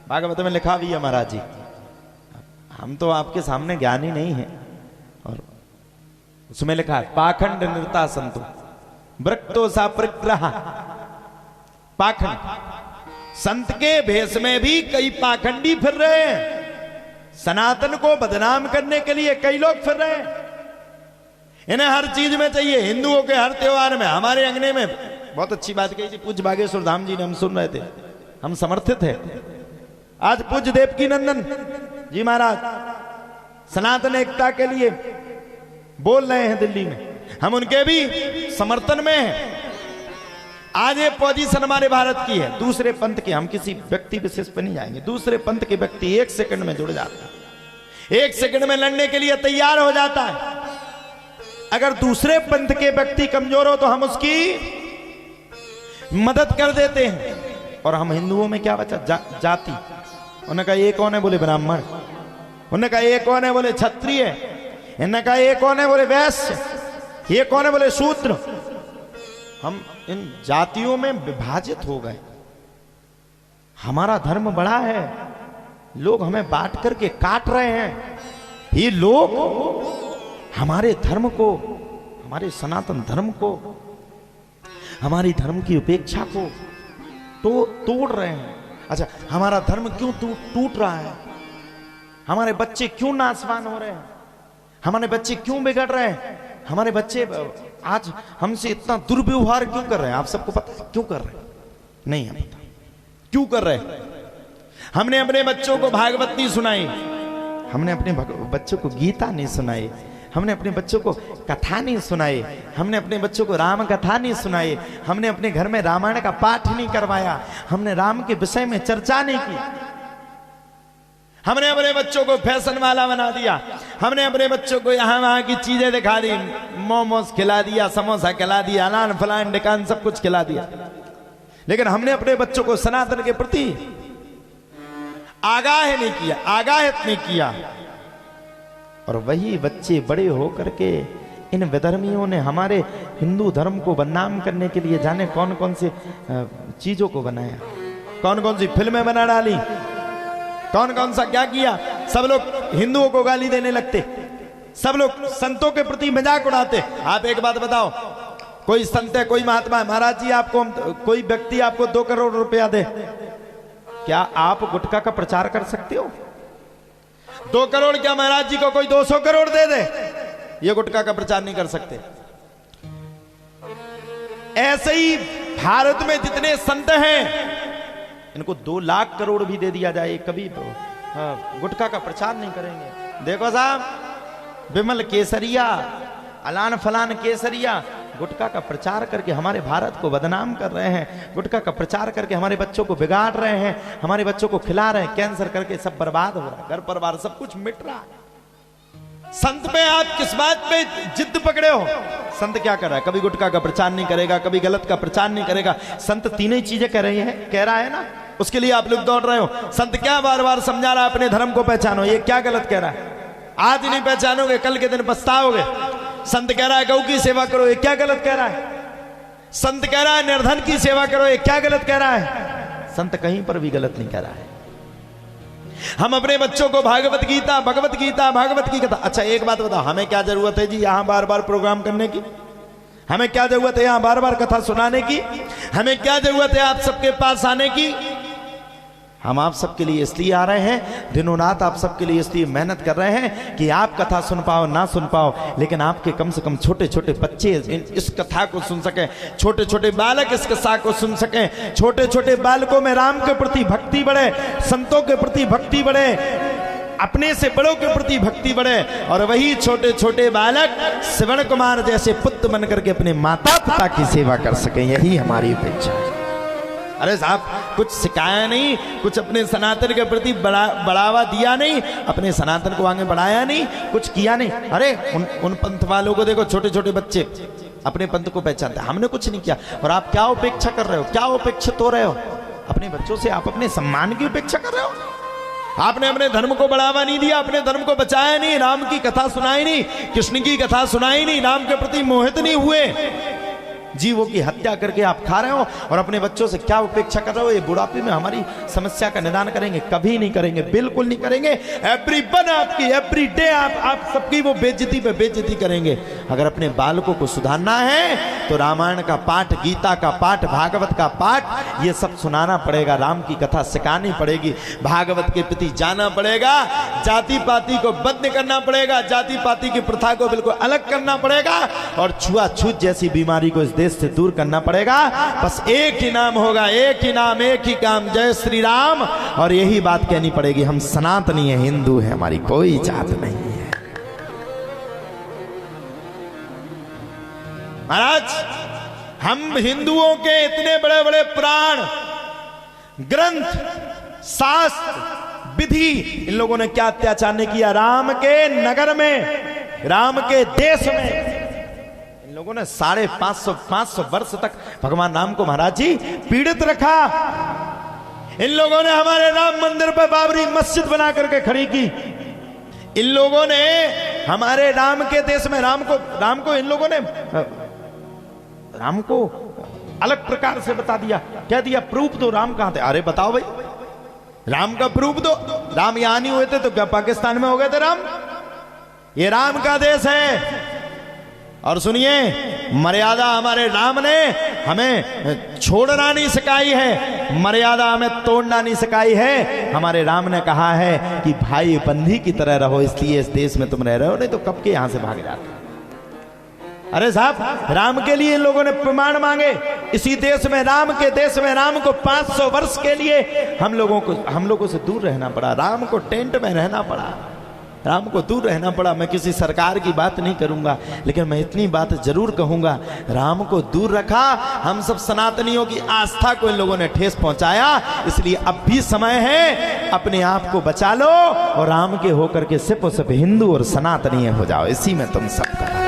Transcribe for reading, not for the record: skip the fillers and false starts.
भागवत में लिखा भी है महाराज जी, हम तो आपके सामने ज्ञानी नहीं है। और उसमें लिखा है पाखंड निर्ता संतो वृक्तो सा परिग्रह। पाखंड, संत के भेष में भी कई पाखंडी फिर रहे हैं। सनातन को बदनाम करने के लिए कई लोग फिर रहे हैं। इन्हें हर चीज में चाहिए। हिंदुओं के हर त्योहार में, हमारे अंगने में बहुत अच्छी बात कही थी पूज्य बागेश्वर धाम जी ने, हम सुन रहे थे, हम समर्थित है। आज पूज्य देवकी नंदन जी महाराज सनातन एकता के लिए बोल रहे हैं दिल्ली में, हम उनके भी समर्थन में हैं। आज ये पोजीशन हमारे भारत की है। दूसरे पंथ के, हम किसी व्यक्ति विशेष पर नहीं जाएंगे, दूसरे पंथ के व्यक्ति एक सेकंड में जुड़ जाता है, एक सेकंड में लड़ने के लिए तैयार हो जाता है। अगर दूसरे पंथ के व्यक्ति कमजोर हो तो हम उसकी मदद कर देते हैं। और हम हिंदुओं में क्या बचा? जाति। उन्होंने कहा ये कौन है? बोले ब्राह्मण। उन्होंने कहा ये कौन है? बोले क्षत्रिय। इन्होंने कहा ये कौन है? बोले वैश्य। ये कौन है? बोले शूद्र। हम इन जातियों में विभाजित हो गए। हमारा धर्म बड़ा है, लोग हमें बांट करके काट रहे हैं। ये लोग हमारे धर्म को, हमारे सनातन धर्म को, हमारी धर्म की उपेक्षा को तो तोड़ रहे हैं। अच्छा, हमारा धर्म क्यों टूट रहा है? हमारे बच्चे क्यों नासवान हो रहे हैं? हमारे बच्चे क्यों बिगड़ रहे हैं? हमारे बच्चे आज हमसे इतना दुर्व्यवहार क्यों कर रहे हैं? आप सबको पता है क्यों कर रहे हैं? नहीं है पता क्यों कर रहे हैं। हमने अपने बच्चों को भागवत नहीं सुनाई, हमने अपने बच्चों को गीता नहीं सुनाई, हमने अपने बच्चों को कथा नहीं सुनाई, हमने अपने बच्चों को राम कथा नहीं सुनाई, हमने अपने घर में रामायण का पाठ नहीं करवाया, हमने राम के विषय में चर्चा नहीं की। हमने अपने बच्चों को फैशन वाला बना दिया, हमने अपने बच्चों को यहां वहां की चीजें दिखा दी, मोमोज खिला दिया, समोसा खिला दिया, अनान फलान डिकान सब कुछ खिला दिया। लेकिन हमने अपने बच्चों को सनातन के प्रति आगाह नहीं किया, आगाहित नहीं किया। और वही बच्चे बड़े होकर के इन विधर्मियों ने हमारे हिंदू धर्म को बदनाम करने के लिए जाने कौन कौन से चीजों को बनाया, कौन कौन सी फिल्में बना डाली, कौन कौन सा क्या किया। सब लोग हिंदुओं को गाली देने लगते, सब लोग संतों के प्रति मजाक उड़ाते। आप एक बात बताओ, कोई संत है, कोई महात्मा है, महाराज जी आपको, कोई व्यक्ति आपको 2 करोड़ रुपया दे, क्या आप गुटखा का प्रचार कर सकते हो? 2 करोड़ क्या महाराज जी को कोई 200 करोड़ दे दे, ये गुटखा का प्रचार नहीं कर सकते। ऐसे ही भारत में जितने संत हैं, इनको 2 लाख करोड़ भी दे दिया जाए, कभी गुटखा का प्रचार नहीं करेंगे। देखो साहब, विमल केसरिया, अलान फलान केसरिया गुटखा का प्रचार करके हमारे भारत को बदनाम कर रहे हैं, गुटखा का प्रचार करके हमारे बच्चों को बिगाड़ रहे हैं, हमारे बच्चों को खिला रहे हैं, कैंसर करके सब बर्बाद हो रहा है, घर परिवार सब कुछ मिट रहा है। संत पे आप किस बात पे जिद पकड़े हो? संत क्या कर रहा है? कभी गुटखा का प्रचार नहीं करेगा, कभी गलत का प्रचार नहीं करेगा। संत तीनों ही चीजें कह रहा है ना, उसके लिए आप लोग दौड़ रहे हो। संत क्या बार बार समझा रहा है, अपने धर्म को पहचानो। ये क्या गलत कह रहा है? आज नहीं पहचानोगे कल के दिन पछताओगे। संत कह रहा है गौ की सेवा करो, ये क्या गलत कह रहा है? संत कह रहा है निर्धन की सेवा करो, ये क्या गलत कह रहा है? संत कहीं पर भी गलत नहीं कह रहा है। हम अपने बच्चों को भागवत गीता, भगवत गीता, भागवत की कथा। अच्छा एक बात बताओ, हमें क्या जरूरत है जी यहां बार बार प्रोग्राम करने की? हमें क्या जरूरत है यहां बार बार कथा सुनाने की? हमें क्या जरूरत है आप सबके पास आने की? हम आप सबके लिए इसलिए आ रहे हैं, दिनों रात आप सबके लिए इसलिए मेहनत कर रहे हैं कि आप कथा सुन पाओ ना सुन पाओ, लेकिन आपके कम से कम छोटे छोटे बच्चे इस कथा को सुन सकें, छोटे छोटे बालक इस कथा को सुन सकें, छोटे छोटे बालकों में राम के प्रति भक्ति बढ़े, संतों के प्रति भक्ति बढ़े, अपने से बड़ों के प्रति भक्ति बढ़े, और वही छोटे छोटे बालक श्रवण कुमार जैसे पुत्र बन करके अपने माता पिता की सेवा कर सकें। यही हमारी अपेक्षा है। अरे साहब, कुछ सिखाया नहीं, कुछ अपने सनातन के प्रति बढ़ावा दिया नहीं, अपने सनातन को आगे बढ़ाया नहीं, कुछ किया नहीं। अरे उन पंथ वालों को देखो, छोटे छोटे बच्चे अपने पंथ को पहचानते हैं, हमने कुछ नहीं किया। और आप क्या उपेक्षा कर रहे हो? क्या उपेक्षित हो रहे हो? अपने बच्चों से आप अपने सम्मान की उपेक्षा कर रहे हो। आपने अपने धर्म को बढ़ावा नहीं दिया, अपने धर्म को बचाया नहीं, राम की कथा सुनाई नहीं, कृष्ण की कथा सुनाई नहीं, राम के प्रति मोहित नहीं हुए। जीवों की हत्या करके आप खा रहे हो और अपने बच्चों से क्या उपेक्षा कर रहे हो। ये बुढ़ापे में हमारी समस्या का निदान करेंगे? कभी नहीं करेंगे, बिल्कुल नहीं करेंगे। एवरी वन आपकी एवरी डे आप सबकी वो बेइज्जती पे बेइज्जती करेंगे। अगर अपने बालकों को सुधारना है तो रामायण का पाठ, गीता का पाठ, भागवत का पाठ, ये सब सुनाना पड़ेगा। राम की कथा सिखानी पड़ेगी, भागवत के प्रति जाना पड़ेगा, जाति पाति को बंद करना पड़ेगा, जाति पाति की प्रथा को बिल्कुल अलग करना पड़ेगा और छुआछूत जैसी बीमारी को इस देश से दूर करना पड़ेगा। बस एक ही नाम होगा, एक ही नाम, एक ही काम, जय श्री राम। और यही बात कहनी पड़ेगी, हम सनातनी है, हिंदू है, हमारी कोई जात नहीं है। महाराज, हम हिंदुओं के इतने बड़े बड़े पुराण, ग्रंथ, शास्त्र, विधि, इन लोगों ने क्या अत्याचार नहीं किया। राम के नगर में, राम के देश में इन लोगों ने 550 वर्ष तक भगवान राम को महाराज जी पीड़ित रखा। इन लोगों ने हमारे राम मंदिर पर बाबरी मस्जिद बना करके खड़ी की। इन लोगों ने हमारे राम के देश में राम को इन लोगों ने राम को अलग प्रकार से बता दिया। क्या दिया? प्रूफ दो, राम कहां थे? अरे बताओ भाई, राम का प्रूफ दो। राम यहां नहीं हुए थे तो क्या पाकिस्तान में हो गए थे राम? ये राम का देश है। और सुनिए, मर्यादा हमारे राम ने हमें छोड़ना नहीं सिखाई है, मर्यादा हमें तोड़ना नहीं सिखाई है। हमारे राम ने कहा है कि भाई बंधी की तरह रहो, इसलिए इस देश में तुम रह रहे हो, नहीं तो कब के यहां से भाग जाते। अरे साहब, राम के लिए इन लोगों ने प्रमाण मांगे। इसी देश में, राम के देश में, राम को 500 वर्ष के लिए हम लोगों से दूर रहना पड़ा। राम को टेंट में रहना पड़ा, राम को दूर रहना पड़ा। मैं किसी सरकार की बात नहीं करूंगा, लेकिन मैं इतनी बात जरूर कहूंगा, राम को दूर रखा। हम सब सनातनियों की आस्था को इन लोगों ने ठेस पहुंचाया। इसलिए अब भी समय है, अपने आप को बचा लो और राम के होकर के सिर्फ हिंदू और सनातनीय हो जाओ। इसी में तुम सब